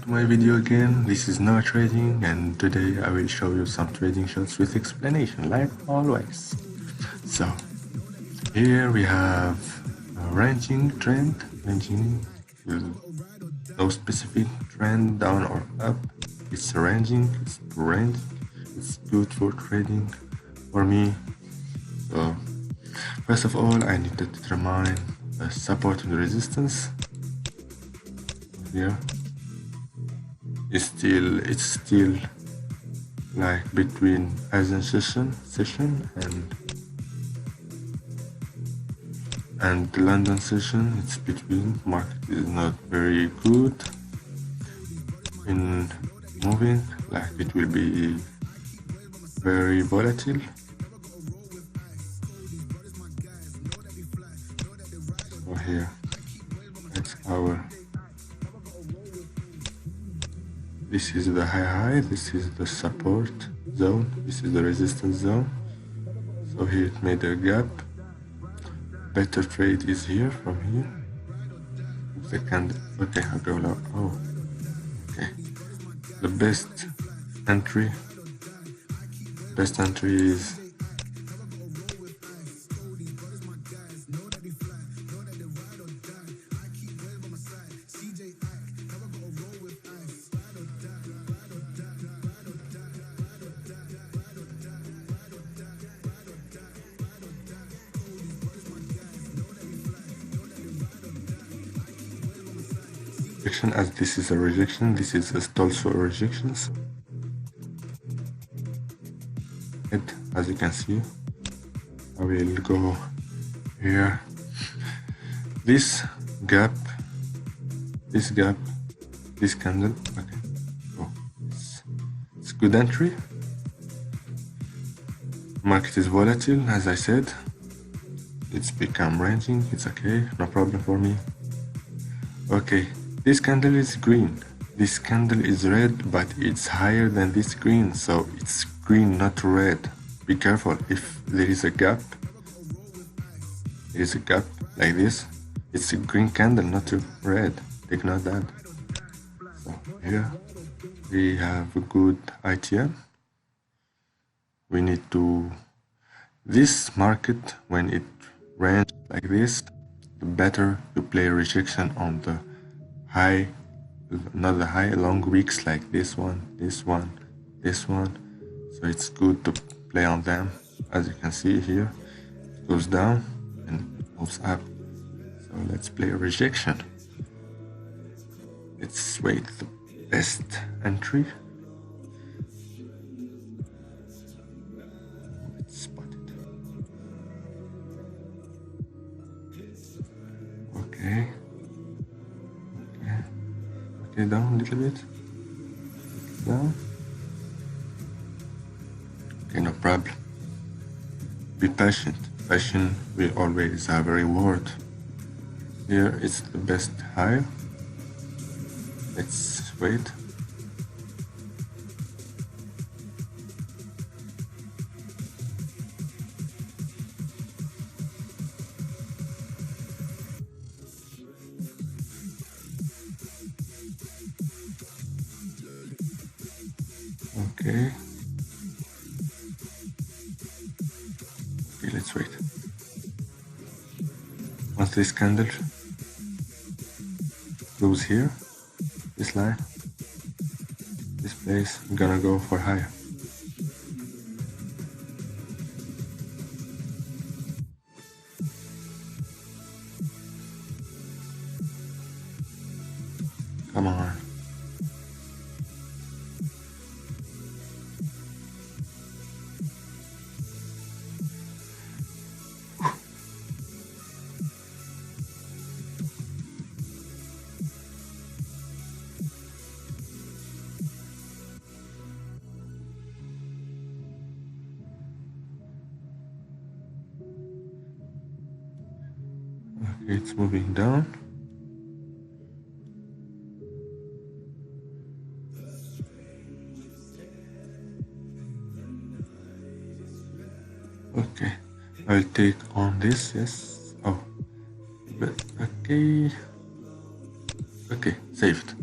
to my video again. This is No Trading, and today I will show you some trading shots with explanation, like always. So here we have a ranging trend, ranging with no specific trend down or up. It's ranging, it's range, it's good for trading for me. So first of all, I need to determine the support and resistance. Here it's still like between Asian session and the London session. It's between. Market is not very good in moving, like it will be very volatile. So here that's our, this is the high, this is the support zone, this is the resistance zone. So here it made a gap. Better trade is here, from here. The candle, okay, I'll go low. Oh, okay. The best entry is rejection, as this is a rejection, this is also a rejection. As you can see, I will go here. This gap, this candle, okay. Oh, it's good entry. Market is volatile, as I said. It's become ranging, it's okay, no problem for me. Okay, this candle is green, this candle is red, but it's higher than this green, so it's green, not red. Be careful. If there is a gap, like this, it's a green candle, not a red. Ignore that. So here we have a good ITM. We need to, this market, when it ranges like this, the better to play rejection on the high, not the high, long wicks like this one. So it's good to play on them. As you can see here, it goes down and moves up. So let's play a rejection. Let's wait the best entry. Let's spot it. Okay, down a little bit. Down. Okay, no problem. Be patient. Patience will always have a reward. Here it's the best high. Let's wait. Okay. Let's wait. Once this candle goes here, this line, this place, I'm gonna go for higher. Come on. Okay, it's moving down. Okay, I'll take on this, yes. Oh, but okay, saved.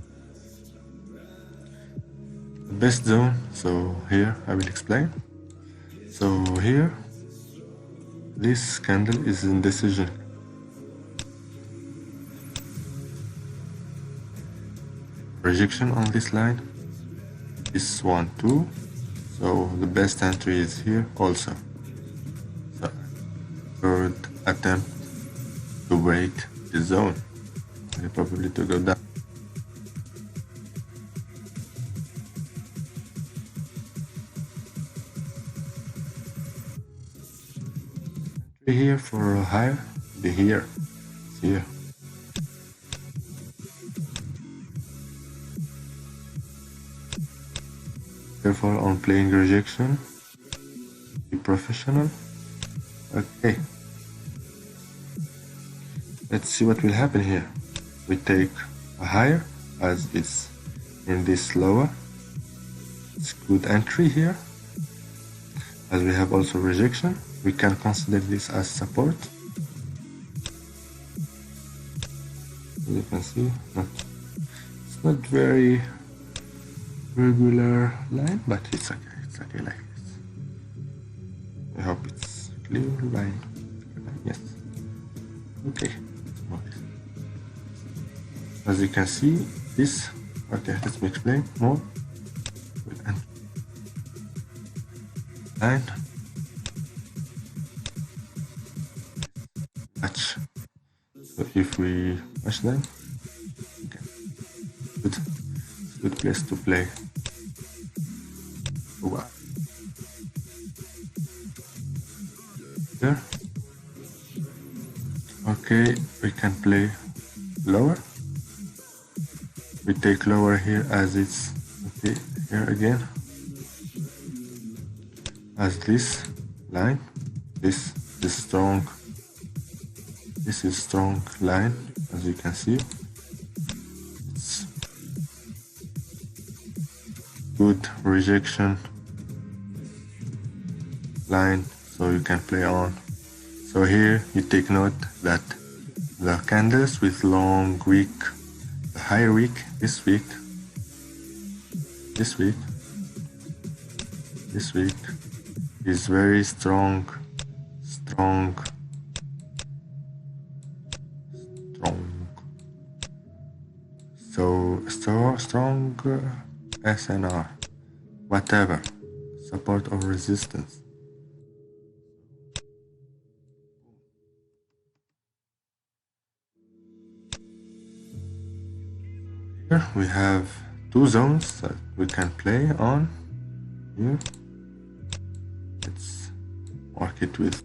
best zone. So here I will explain. So here, this candle is indecision. Rejection on this line is 1, 2. So the best entry is here also. So third attempt to break the zone. Probably to go down. Here for a higher, the here, here. Careful on playing rejection. Be professional. Okay. Let's see what will happen here. We take a higher as it's in this lower. It's good entry here. As we have also rejection, we can consider this as support. As you can see, it's not very regular line, but it's okay. It's okay like this. I hope it's clear line. Yes. Okay. As you can see, this. Okay, let me explain more. Line. Match. So if we match them, okay. Good place to play. Wow. There. Okay, we can play lower. We take lower here as it's okay. Here again, as this line, this is strong. This is strong line, as you can see. It's good rejection line, so you can play on. So here you take note that the candles with long wick, the higher wick, this wick is very strong. So strong SNR, whatever, support or resistance. Here we have two zones that we can play on. Here, let's mark it with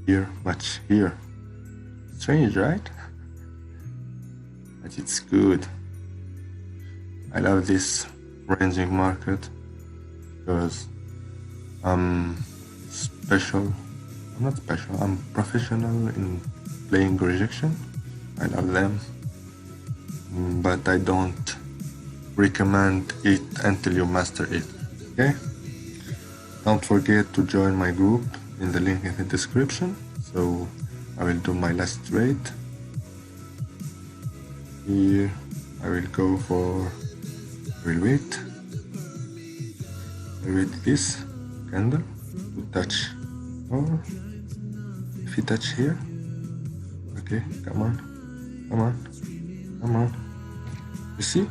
here, much here. Strange, right? But it's good. I love this ranging market because I'm not special, I'm professional in playing rejection. I love them, but I don't recommend it until you master it. Okay? Don't forget to join my group in the link in the description. So I will do my last trade. Here I will go for, I will wait this candle to touch, or if you touch here, okay, come on, you see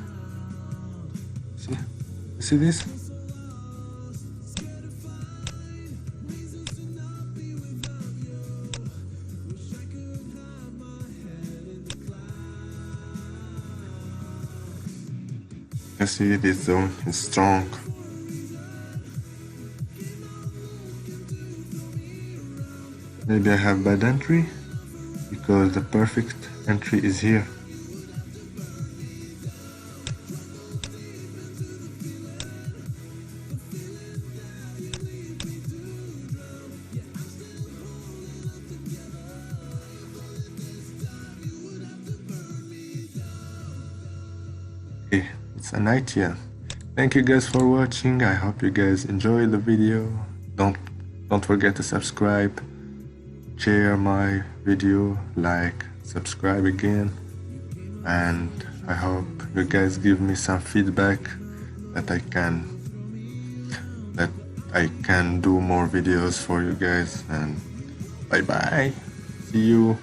this? You see this zone is strong. Maybe I have bad entry because the perfect entry is here. Okay, it's a night here. Thank you guys for watching. I hope you guys enjoyed the video. Don't forget to subscribe, share my video, like, subscribe again. and I hope you guys give me some feedback that I can do more videos for you guys. And bye bye, see you.